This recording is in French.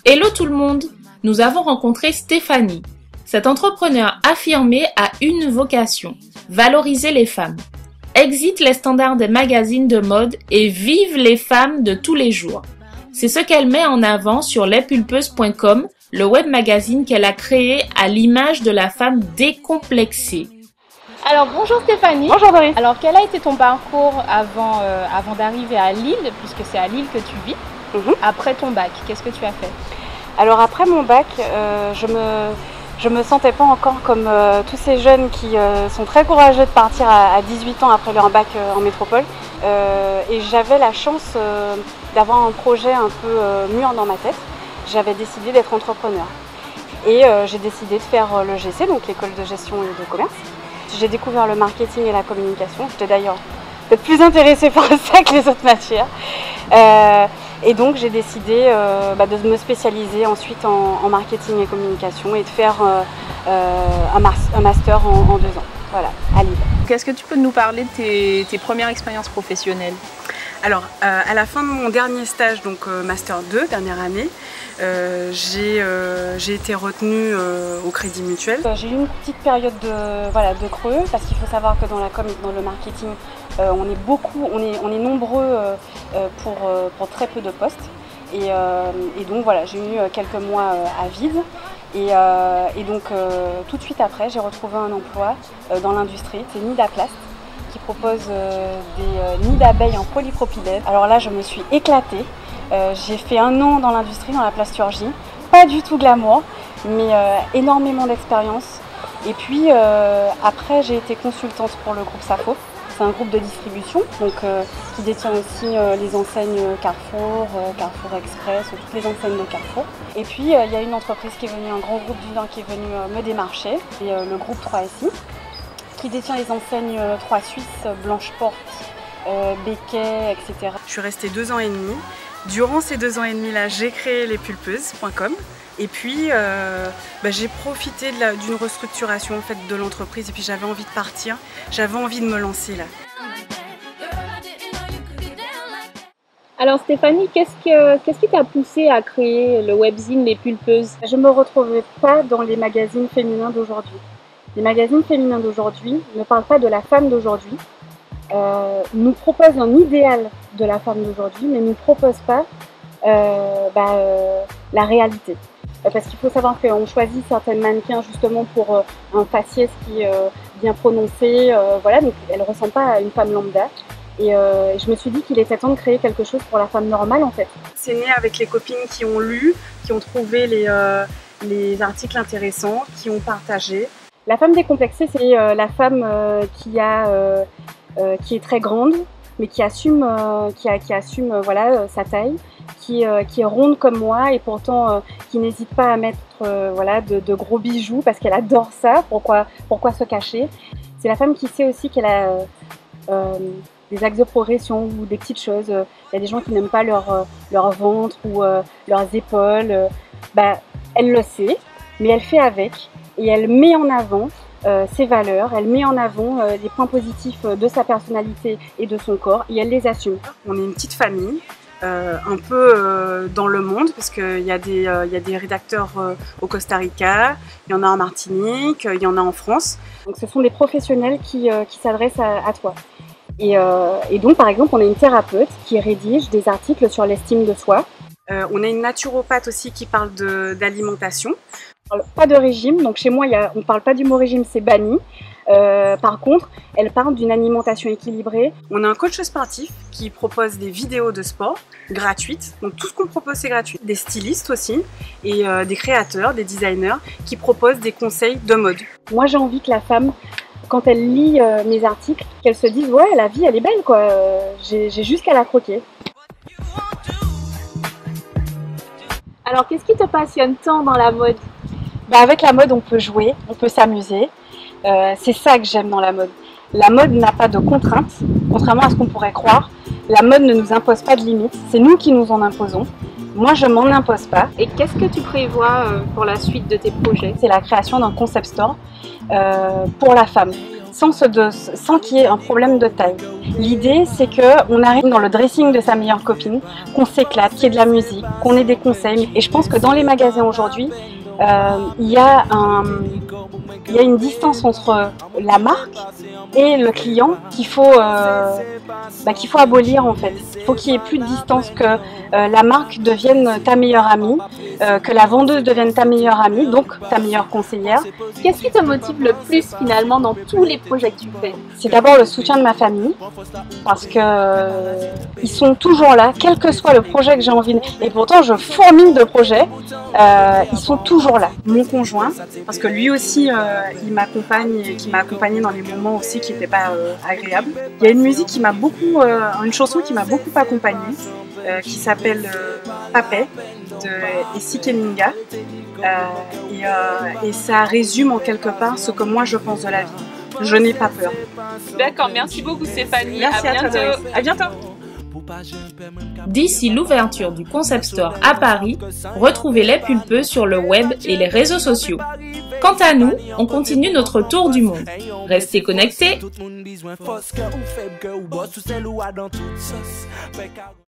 Hello tout le monde! Nous avons rencontré Stéphanie. Cet entrepreneur affirmé a une vocation, valoriser les femmes. Exit les standards des magazines de mode et vive les femmes de tous les jours. C'est ce qu'elle met en avant sur lespulpeuses.com, le web magazine qu'elle a créé à l'image de la femme décomplexée. Alors bonjour Stéphanie. Bonjour Doris. Alors quel a été ton parcours avant d'arriver à Lille, puisque c'est à Lille que tu vis, après ton bac? Qu'est-ce que tu as fait? Alors après mon bac, je me sentais pas encore comme tous ces jeunes qui sont très courageux de partir à 18 ans après leur bac en métropole. Et j'avais la chance d'avoir un projet un peu mûr dans ma tête. J'avais décidé d'être entrepreneur. Et j'ai décidé de faire l'EGC, donc l'école de gestion et de commerce. J'ai découvert le marketing et la communication. J'étais d'ailleurs peut-être plus intéressée par ça que les autres matières. Et donc j'ai décidé de me spécialiser ensuite en marketing et communication et de faire un master en 2 ans, voilà, à Lille. Est-ce que tu peux nous parler de tes premières expériences professionnelles? Alors à la fin de mon dernier stage, donc master 2, dernière année, j'ai été retenue au Crédit Mutuel. J'ai eu une petite période de creux, parce qu'il faut savoir que dans la com et dans le marketing, on est nombreux pour très peu de postes. Et donc voilà, j'ai eu quelques mois à vide. Et donc tout de suite après, j'ai retrouvé un emploi dans l'industrie. C'est Nidaplast qui propose des nids d'abeilles en polypropylène. Alors là, je me suis éclatée. J'ai fait 1 an dans l'industrie, dans la plasturgie. Pas du tout glamour, mais énormément d'expérience. Et puis après, j'ai été consultante pour le groupe Safo. C'est un groupe de distribution donc, qui détient aussi les enseignes Carrefour, Carrefour Express, toutes les enseignes de Carrefour. Et puis il y a une entreprise qui est venue, un grand groupe du Nord qui est venu me démarcher, c'est le groupe 3SI, qui détient les enseignes 3 Suisse, Blanche-Porte, Becquet, etc. Je suis restée 2 ans et demi. Durant ces 2 ans et demi là, j'ai créé lespulpeuses.com. Et puis j'ai profité d'une restructuration en fait, de l'entreprise et puis j'avais envie de partir, j'avais envie de me lancer là. Alors Stéphanie, qu'est-ce qui t'a poussé à créer le webzine Les Pulpeuses? Je ne me retrouvais pas dans les magazines féminins d'aujourd'hui. Les magazines féminins d'aujourd'hui ne parlent pas de la femme d'aujourd'hui, nous proposent un idéal de la femme d'aujourd'hui, mais ne nous proposent pas la réalité. Parce qu'il faut savoir qu'on choisit certaines mannequins justement pour un faciès qui est bien prononcé, voilà, donc elle ne ressemble pas à une femme lambda. Et je me suis dit qu'il était temps de créer quelque chose pour la femme normale en fait. C'est né avec les copines qui ont lu, qui ont trouvé les articles intéressants, qui ont partagé. La femme décomplexée, c'est la femme qui est très grande, mais qui assume voilà, sa taille. Qui est ronde comme moi et pourtant qui n'hésite pas à mettre de gros bijoux parce qu'elle adore ça, pourquoi se cacher. C'est la femme qui sait aussi qu'elle a des axes de progression ou des petites choses. Il y a des gens qui n'aiment pas leur ventre ou leurs épaules. Elle le sait, mais elle fait avec et elle met en avant ses valeurs, elle met en avant les points positifs de sa personnalité et de son corps et elle les assume. On est une petite famille. Un peu dans le monde parce qu'il y a des rédacteurs au Costa Rica, il y en a en Martinique, il y en a en France. Donc ce sont des professionnels qui s'adressent à toi. Et donc par exemple on a une thérapeute qui rédige des articles sur l'estime de soi. On a une naturopathe aussi qui parle d'alimentation. Pas de régime, donc chez moi on ne parle pas du mot régime, c'est banni. Par contre, elle parle d'une alimentation équilibrée. On a un coach sportif qui propose des vidéos de sport gratuites. Donc tout ce qu'on propose c'est gratuit. Des stylistes aussi et des créateurs, des designers qui proposent des conseils de mode. Moi j'ai envie que la femme, quand elle lit mes articles, qu'elle se dise ouais la vie elle est belle quoi, j'ai juste qu'à la croquer. Alors qu'est-ce qui te passionne tant dans la mode? Avec la mode on peut jouer, on peut s'amuser. C'est ça que j'aime dans la mode. La mode n'a pas de contraintes, contrairement à ce qu'on pourrait croire. La mode ne nous impose pas de limites, c'est nous qui nous en imposons. Moi, je m'en impose pas. Et qu'est-ce que tu prévois pour la suite de tes projets? C'est la création d'un concept store pour la femme. sans qu'il y ait un problème de taille. L'idée, c'est qu'on arrive dans le dressing de sa meilleure copine, qu'on s'éclate, qu'il y ait de la musique, qu'on ait des conseils. Et je pense que dans les magasins aujourd'hui, il y a une distance entre la marque et le client qu'il faut abolir en fait. Il faut qu'il y ait plus de distance, que la marque devienne ta meilleure amie, que la vendeuse devienne ta meilleure amie, donc ta meilleure conseillère. Qu'est-ce qui te motive le plus finalement dans tous les projets que tu fais? C'est d'abord le soutien de ma famille, parce que ils sont toujours là, quel que soit le projet que j'ai envie de... Et pourtant, je fourmille de projets, ils sont toujours là. Mon conjoint, parce que lui aussi, il m'accompagne, qui m'a accompagné dans les moments aussi qui n'étaient pas agréables. Il y a une musique qui m'a beaucoup, une chanson qui m'a beaucoup accompagnée, qui s'appelle Papay de Essie Keninga, et ça résume en quelque part ce que moi je pense de la vie. Je n'ai pas peur. D'accord, merci beaucoup Stéphanie. Merci à toi. À bientôt. D'ici l'ouverture du Concept Store à Paris, retrouvez Les Pulpeux sur le web et les réseaux sociaux. Quant à nous, on continue notre tour du monde. Restez connectés.